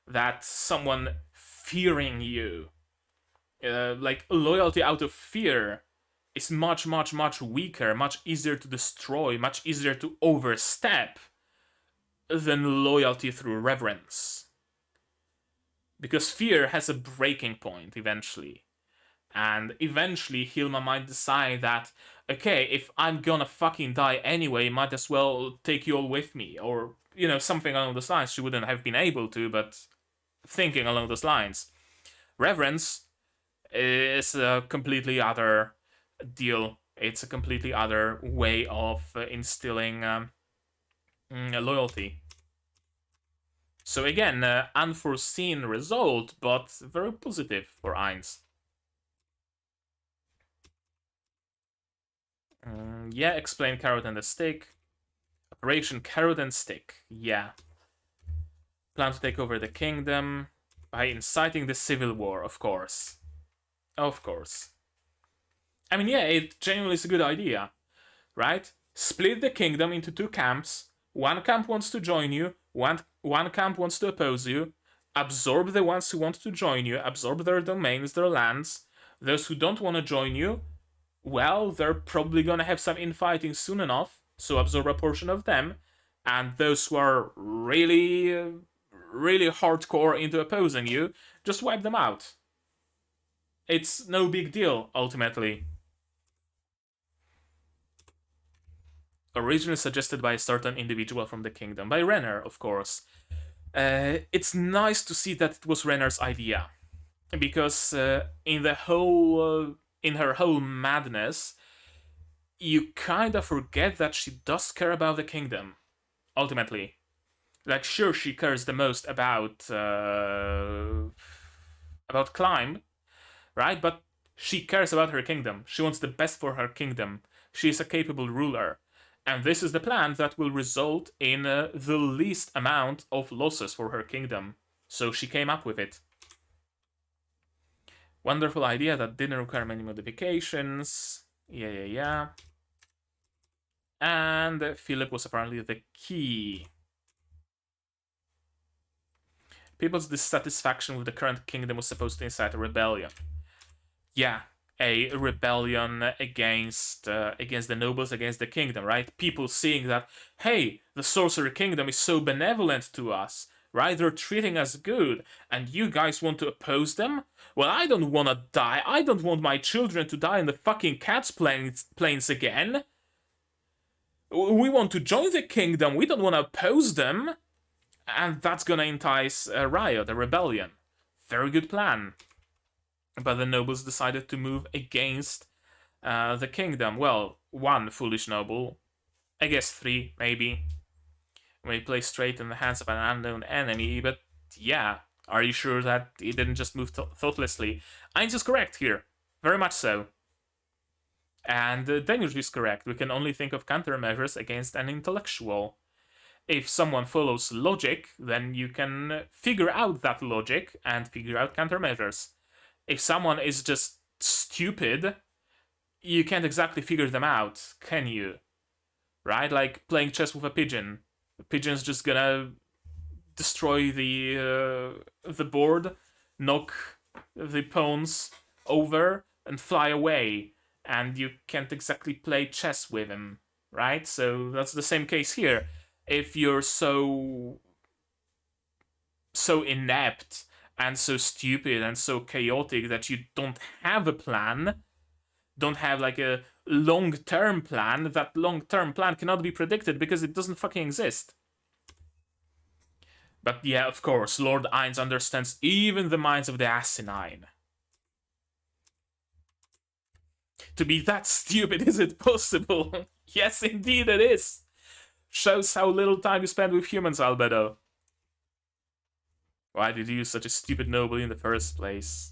That someone fearing you. Like, loyalty out of fear is much weaker, much easier to destroy, much easier to overstep than loyalty through reverence. Because fear has a breaking point eventually. And eventually Hilma might decide that, okay, if I'm gonna fucking die anyway, might as well take you all with me. Or, something along those lines. She wouldn't have been able to, but thinking along those lines. Reverence is a completely other deal. It's a completely other way of instilling loyalty. So again, unforeseen result, but very positive for Ainz. Yeah, explain Carrot and the Stick. Operation Carrot and Stick. Yeah. Plan to take over the kingdom by inciting the civil war, of course. Of course. I mean, yeah, it genuinely is a good idea, right? Split the kingdom into two camps. One camp wants to join you, one camp wants to oppose you. Absorb the ones who want to join you, absorb their domains, their lands. Those who don't want to join you, well, they're probably gonna have some infighting soon enough, so absorb a portion of them. And those who are really, really hardcore into opposing you, just wipe them out. It's no big deal, ultimately. Originally suggested by a certain individual from the kingdom, by Renner, of course. It's nice to see that it was Renner's idea, because in her whole madness, you kind of forget that she does care about the kingdom. Ultimately, like, sure, she cares the most about Climb, right? But she cares about her kingdom. She wants the best for her kingdom. She is a capable ruler. And this is the plan that will result in the least amount of losses for her kingdom. So she came up with it. Wonderful idea that didn't require many modifications. Yeah. And Philip was apparently the key. People's dissatisfaction with the current kingdom was supposed to incite a rebellion. Yeah, a rebellion against the nobles, against the kingdom, right? People seeing that, hey, the sorcerer kingdom is so benevolent to us, right? They're treating us good, and you guys want to oppose them? Well, I don't want to die. I don't want my children to die in the fucking cat's plains again. We want to join the kingdom. We don't want to oppose them. And that's gonna entice a riot, a rebellion. Very good plan. But the nobles decided to move against the kingdom. Well, one foolish noble. I guess three, maybe. May play straight in the hands of an unknown enemy, but yeah. Are you sure that he didn't just move thoughtlessly? Ainz is correct here. Very much so. And Daniel is correct. We can only think of countermeasures against an intellectual. If someone follows logic, then you can figure out that logic and figure out countermeasures. If someone is just stupid, you can't exactly figure them out, can you? Right? Like playing chess with a pigeon. The pigeon's just gonna destroy the board, knock the pawns over, and fly away. And you can't exactly play chess with him, right? So that's the same case here. If you're so inept and so stupid and so chaotic that you don't have a plan, don't have like a long-term plan, that long-term plan cannot be predicted because it doesn't fucking exist. But yeah, of course, Lord Ainz understands even the minds of the asinine. To be that stupid, is it possible? Yes, indeed it is. Shows how little time you spend with humans, Albedo. Why did you use such a stupid noble in the first place?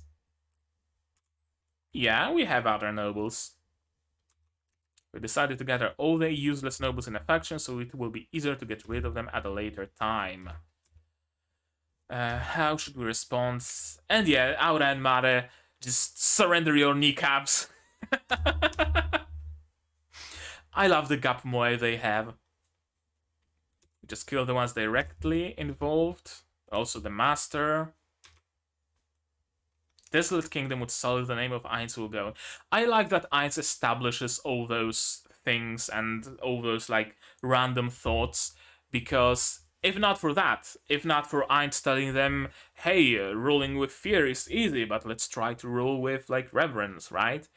Yeah, we have other nobles. We decided to gather all the useless nobles in a faction so it will be easier to get rid of them at a later time. How should we respond? And yeah, Aura and Mare, just surrender your kneecaps. I love the gap moe they have. Just kill the ones directly involved. Also the master. Desolate Kingdom would sully the name of Ainz Ooal Gown. I like that Ainz establishes all those things and all those like random thoughts, because If not for that, if not for Ainz telling them, hey, ruling with fear is easy, but let's try to rule with, like, reverence, right?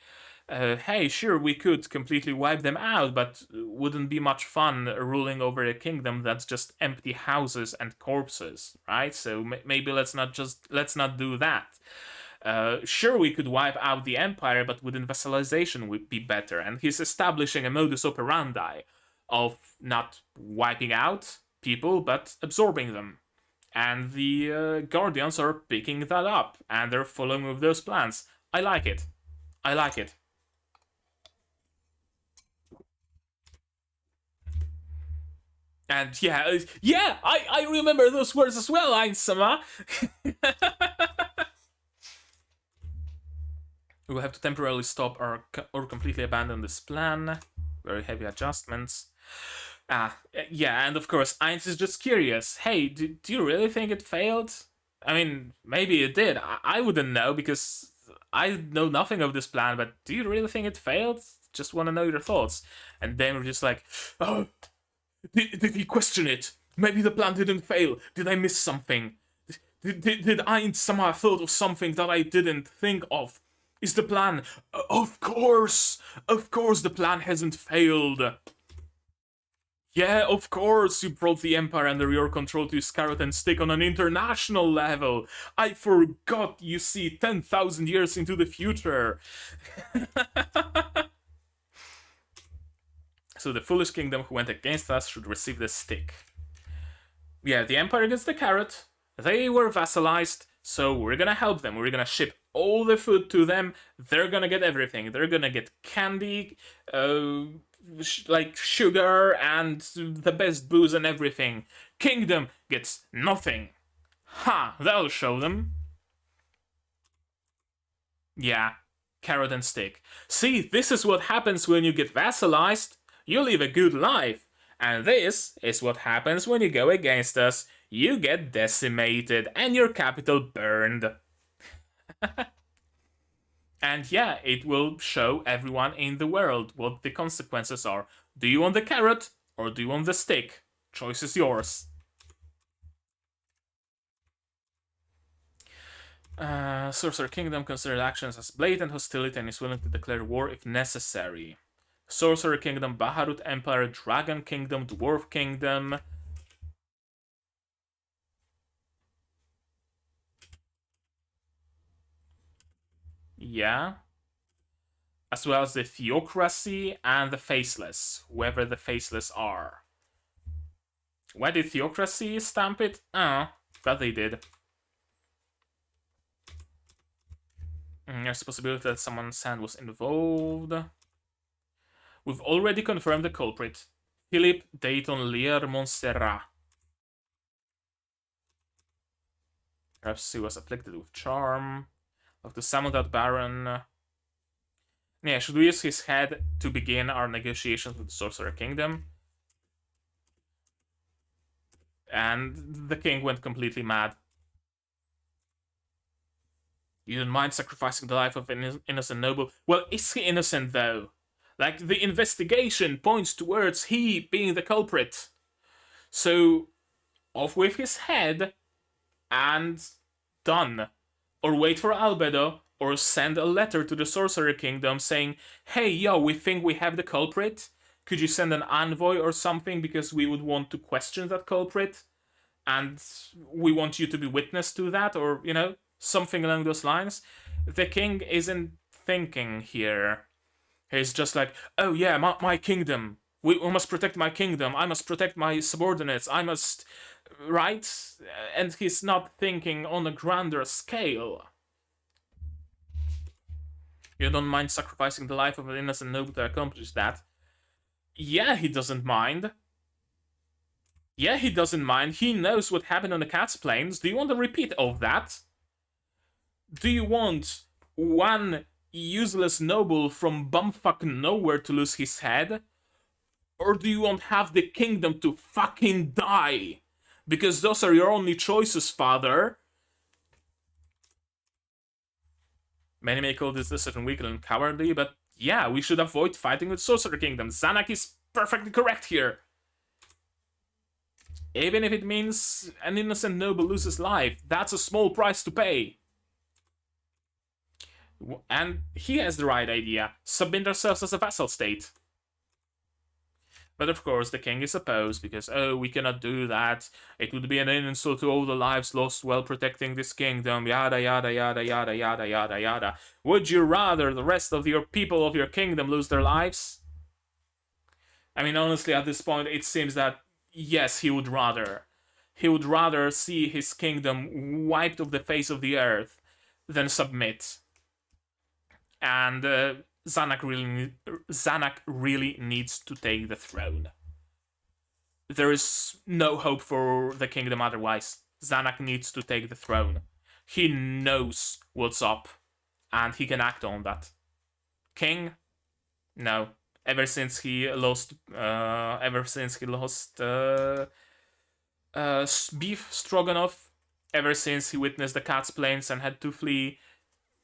Hey, sure, we could completely wipe them out, but wouldn't be much fun ruling over a kingdom that's just empty houses and corpses, right? So maybe let's not do that. Sure, we could wipe out the empire, but wouldn't vassalization would be better? And he's establishing a modus operandi of not wiping out people, but absorbing them. And the Guardians are picking that up, and they're following with those plans. I like it. I like it. And yeah, I remember those words as well, ainz-sama. We will have to temporarily stop or completely abandon this plan. Very heavy adjustments. Yeah, and of course, Ainz is just curious. Hey, do you really think it failed? I mean, maybe it did. I wouldn't know because I know nothing of this plan, but do you really think it failed? Just want to know your thoughts. And then we're just like, oh, did he question it? Maybe the plan didn't fail. Did I miss something? Did ainz-sama thought of something that I didn't think of? Is the plan... Of course the plan hasn't failed. Yeah, of course you brought the Empire under your control to use carrot and stick on an international level. I forgot you see 10,000 years into the future. So the foolish kingdom who went against us should receive the stick. Yeah, the Empire gets the carrot. They were vassalized, so we're gonna help them. We're gonna ship all the food to them. They're gonna get everything. They're gonna get candy, like sugar and the best booze and everything. Kingdom gets nothing. Ha! That'll show them. Yeah, carrot and stick. See, this is what happens when you get vassalized. You live a good life. And this is what happens when you go against us. You get decimated and your capital burned. And yeah, it will show everyone in the world what the consequences are. Do you want the carrot or do you want the stick? Choice is yours. Sorcerer Kingdom considered actions as blatant hostility and is willing to declare war if necessary. Sorcerer Kingdom, Baharut Empire, Dragon Kingdom, Dwarf Kingdom. Yeah. As well as the Theocracy and the Faceless, whoever the Faceless are. Why did Theocracy stamp it? Oh, but they did. There's a possibility that someone's hand was involved. We've already confirmed the culprit. Philip Dayton Lear Montserrat. Perhaps he was afflicted with charm. Have to summon that Baron. Yeah, should we use his head to begin our negotiations with the Sorcerer Kingdom? And the king went completely mad. You don't mind sacrificing the life of an innocent noble? Well, is he innocent, though? Like, the investigation points towards he being the culprit. So, off with his head, and done. Or wait for Albedo, or send a letter to the Sorcerer Kingdom saying, hey, yo, we think we have the culprit. Could you send an envoy or something, because we would want to question that culprit? And we want you to be witness to that, or, you know, something along those lines. The king isn't thinking here. He's just like, oh yeah, my kingdom. We must protect my kingdom. I must protect my subordinates. I must... Right? And he's not thinking on a grander scale. You don't mind sacrificing the life of an innocent noble to accomplish that? Yeah, he doesn't mind. Yeah, he doesn't mind. He knows what happened on the Cat's Plains. Do you want a repeat of that? Do you want one useless noble from bumfuck nowhere to lose his head? Or do you want half the kingdom to fucking die? Because those are your only choices, father. Many may call this decision weak and cowardly, but yeah, we should avoid fighting with Sorcerer Kingdom. Zanak is perfectly correct here. Even if it means an innocent noble loses life, that's a small price to pay. And he has the right idea. Submit ourselves as a vassal state. But of course, the king is opposed because, oh, we cannot do that. It would be an insult to all the lives lost while protecting this kingdom. Yada, yada, yada, yada, yada, yada, yada. Would you rather the rest of your people of your kingdom lose their lives? I mean, honestly, at this point, it seems that, yes, he would rather. He would rather see his kingdom wiped off the face of the earth than submit. And Zanak really needs to take the throne. There is no hope for the kingdom otherwise. Zanak needs to take the throne. He knows what's up, and he can act on that. King, no. Ever since he lost beef stroganoff, ever since he witnessed the cat's planes and had to flee,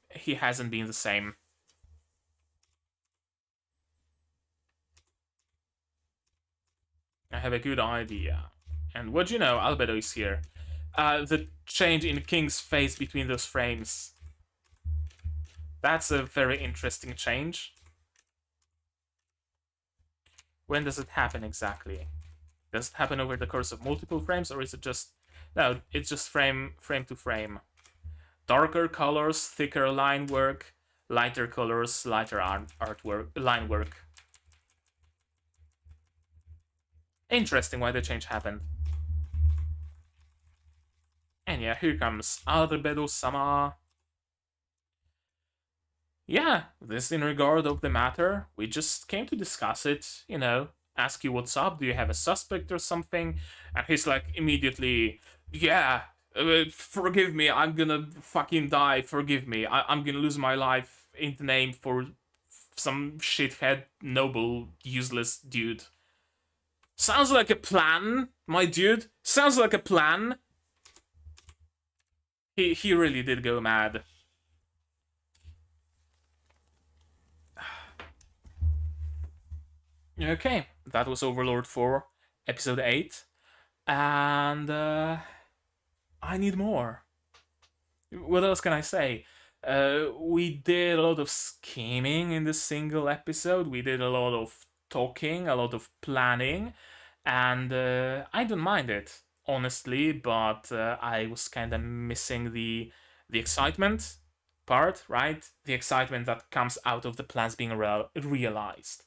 he hasn't been the same. I have a good idea. And what do you know? Albedo is here. The change in King's face between those frames. That's a very interesting change. When does it happen exactly? Does it happen over the course of multiple frames, or is it just... No, it's just frame to frame. Darker colors, thicker line work. Lighter colors, lighter line work. Interesting why the change happened. And yeah, here comes Albedo-sama. Yeah, this in regard of the matter. We just came to discuss it, you know, ask you what's up, do you have a suspect or something? And he's like, immediately, yeah, forgive me, I'm gonna fucking die, forgive me. I'm gonna lose my life in the name for some shithead, noble, useless dude. Sounds like a plan, my dude. Sounds like a plan. He really did go mad. Okay, that was Overlord 4, episode 8. And I need more. What else can I say? We did a lot of scheming in this single episode. We did a lot of talking, a lot of planning. And I don't mind it, honestly, but I was kind of missing the excitement part, right? The excitement that comes out of the plans being realized.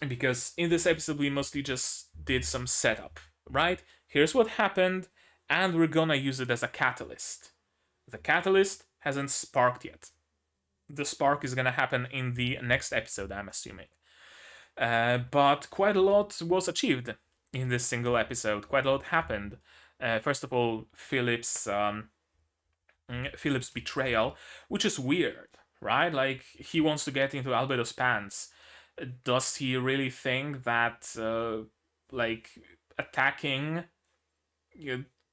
Because in this episode we mostly just did some setup, right? Here's what happened, and we're gonna use it as a catalyst. The catalyst hasn't sparked yet. The spark is gonna happen in the next episode, I'm assuming. But quite a lot was achieved in this single episode. Quite a lot happened. First of all, Philip's betrayal, which is weird, right? Like, he wants to get into Albedo's pants. Does he really think that, like, attacking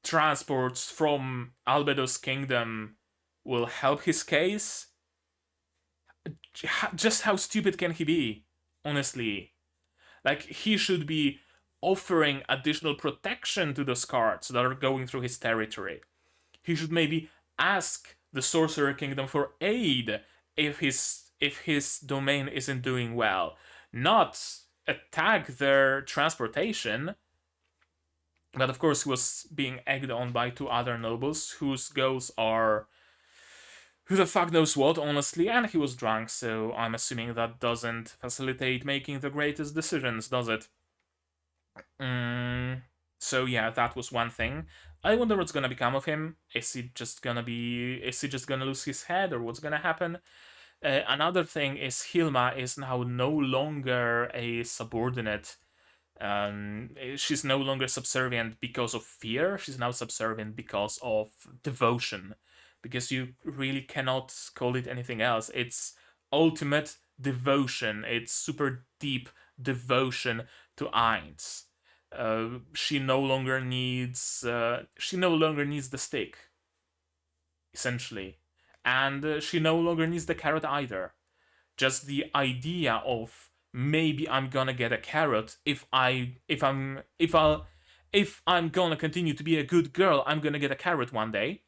transports from Albedo's kingdom will help his case? Just how stupid can he be? Honestly. Like, he should be offering additional protection to those cards that are going through his territory. He should maybe ask the Sorcerer Kingdom for aid if his domain isn't doing well. Not attack their transportation. But of course he was being egged on by two other nobles whose goals are who the fuck knows what, honestly, and he was drunk, so I'm assuming that doesn't facilitate making the greatest decisions, does it? So yeah, that was one thing. I wonder what's gonna become of him. Is he just gonna lose his head, or what's gonna happen? Another thing is Hilma is now no longer a subordinate. She's no longer subservient because of fear. She's now subservient because of devotion. Because you really cannot call it anything else. It's ultimate devotion. It's super deep devotion to Ainz. She no longer needs the stick, essentially, and she no longer needs the carrot either. Just the idea of maybe I'm gonna get a carrot if I'll if I'm gonna continue to be a good girl, I'm gonna get a carrot one day.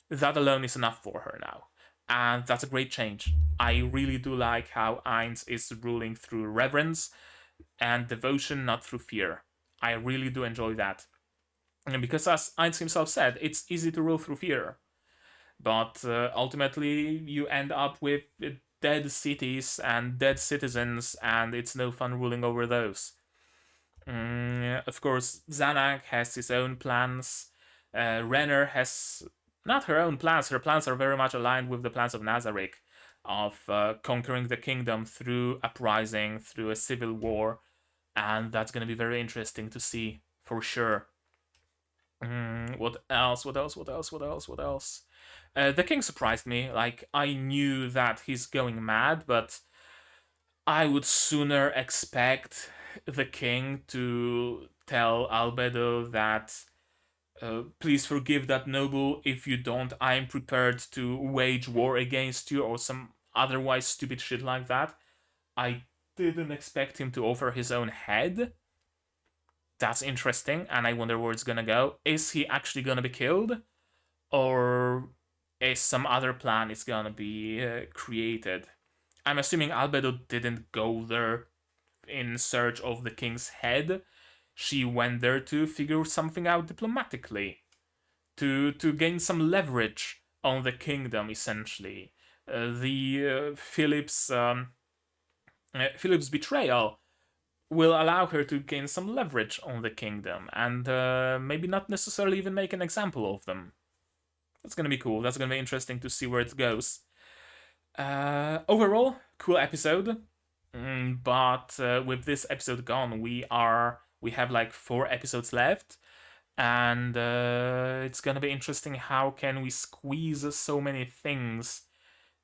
That alone is enough for her now. And that's a great change. I really do like how Ainz is ruling through reverence and devotion, not through fear. I really do enjoy that. And because, as Ainz himself said, it's easy to rule through fear. But ultimately, you end up with dead cities and dead citizens, and it's no fun ruling over those. Of course, Zanak has his own plans. Renner has not her own plans. Her plans are very much aligned with the plans of Nazarick, of conquering the kingdom through uprising, through a civil war, and that's going to be very interesting to see for sure. What else? What else? What else? What else? What else? The king surprised me. Like, I knew that he's going mad, but I would sooner expect the king to tell Albedo that please forgive that noble. If you don't, I'm prepared to wage war against you, or some otherwise stupid shit like that. I didn't expect him to offer his own head. That's interesting, and I wonder where it's gonna go. Is he actually gonna be killed? Or is some other plan is gonna be created? I'm assuming Albedo didn't go there in search of the king's head. She went there to figure something out diplomatically, to gain some leverage on the kingdom, essentially. The Philip's betrayal will allow her to gain some leverage on the kingdom, and maybe not necessarily even make an example of them. That's gonna be cool. That's gonna be interesting to see where it goes. Overall, cool episode. But with this episode gone, we have like 4 episodes left, and it's gonna be interesting. How can we squeeze so many things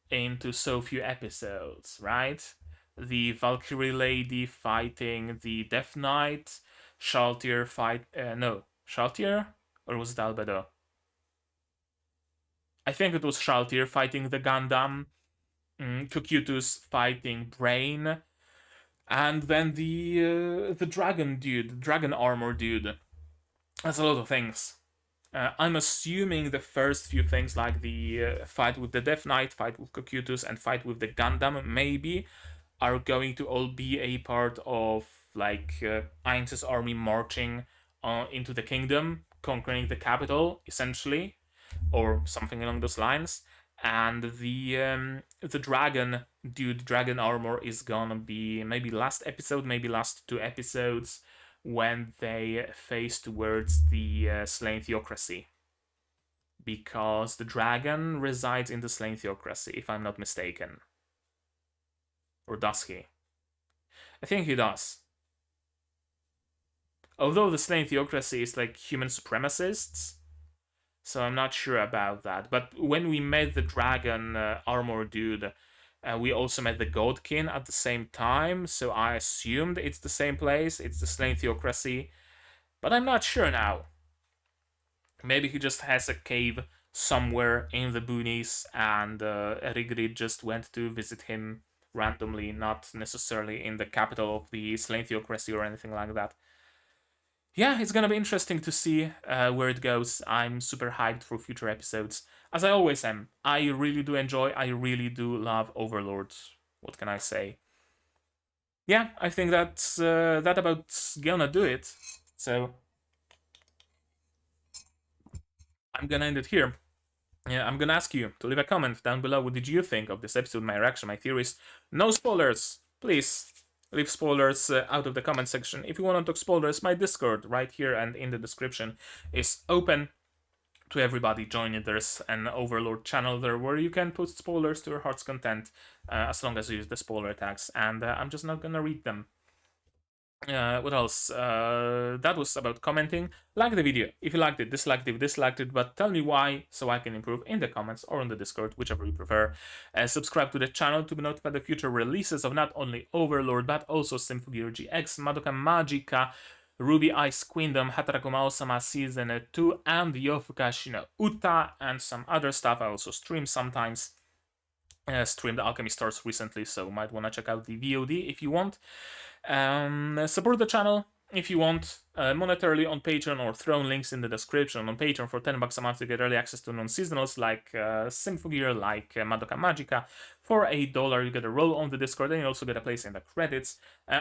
into so few episodes, right? The Valkyrie lady fighting the Death Knight, Shaltir fight. No, Shaltir, or was it Albedo? I think it was Shaltir fighting the Gundam. Cocytus fighting Brain, and then the dragon dude, dragon armor dude. That's a lot of things. I'm assuming the first few things, like the fight with the Death Knight, fight with Cocytus, and fight with the Gundam, maybe are going to all be a part of like Ainz's army marching into the kingdom, conquering the capital, essentially, or something along those lines. And the dragon dude, dragon armor, is gonna be maybe last episode, maybe last 2 episodes, when they face towards the slain theocracy, because the dragon resides in the slain theocracy, if I'm not mistaken. Or does he? I think he does. Although the slain theocracy is like human supremacists, so I'm not sure about that. But when we met the dragon armor dude, we also met the Godkin at the same time, so I assumed it's the same place, it's the slain theocracy, but I'm not sure now. Maybe he just has a cave somewhere in the boonies, and Rigrid just went to visit him randomly, not necessarily in the capital of the slain theocracy or anything like that. Yeah, it's gonna be interesting to see where it goes. I'm super hyped for future episodes, as I always am. I really do enjoy, I really do love Overlord. What can I say? Yeah, I think that's that about gonna do it. So I'm gonna end it here. Yeah, I'm gonna ask you to leave a comment down below. What did you think of this episode, my reaction, my theories? No spoilers, please. Leave spoilers out of the comment section. If you want to talk spoilers, my Discord right here and in the description is open to everybody. Join it. There's an Overlord channel there where you can post spoilers to your heart's content, as long as you use the spoiler tags, and I'm just not gonna read them. What else? That was about commenting. Like the video if you liked it, disliked it if you disliked it, but tell me why so I can improve in the comments or on the Discord, whichever you prefer. Subscribe to the channel to be notified of future releases of not only Overlord but also Symphony GX, Madoka Magica, Ruby Ice Queendom, Hataraku Mao-sama Season 2, and Yofukashi no Uta, and some other stuff. I also stream sometimes. Streamed the Alchemy Stars recently, so might want to check out the VOD if you want. Support the channel, if you want monetarily on Patreon or Throne, links in the description. On Patreon for $10 a month to get early access to non-seasonals like Symphogear, like Madoka Magica. For $8 you get a role on the Discord and you also get a place in the credits.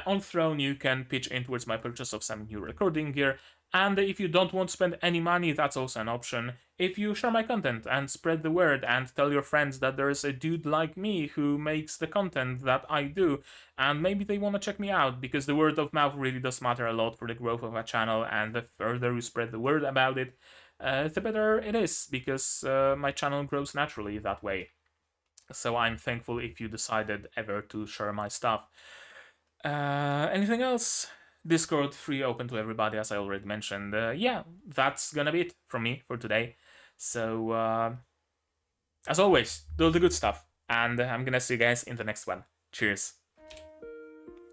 On Throne you can pitch in towards my purchase of some new recording gear. And if you don't want to spend any money, that's also an option. If you share my content and spread the word and tell your friends that there's a dude like me who makes the content that I do, and maybe they want to check me out, because the word of mouth really does matter a lot for the growth of a channel, and the further you spread the word about it, the better it is, because my channel grows naturally that way. So I'm thankful if you decided ever to share my stuff. Anything else? Discord free, open to everybody, as I already mentioned. Yeah, that's gonna be it from me for today. So, as always, do all the good stuff, and I'm gonna see you guys in the next one. Cheers.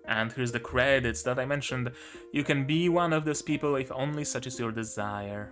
And here's the credits that I mentioned. You can be one of those people if only such is your desire.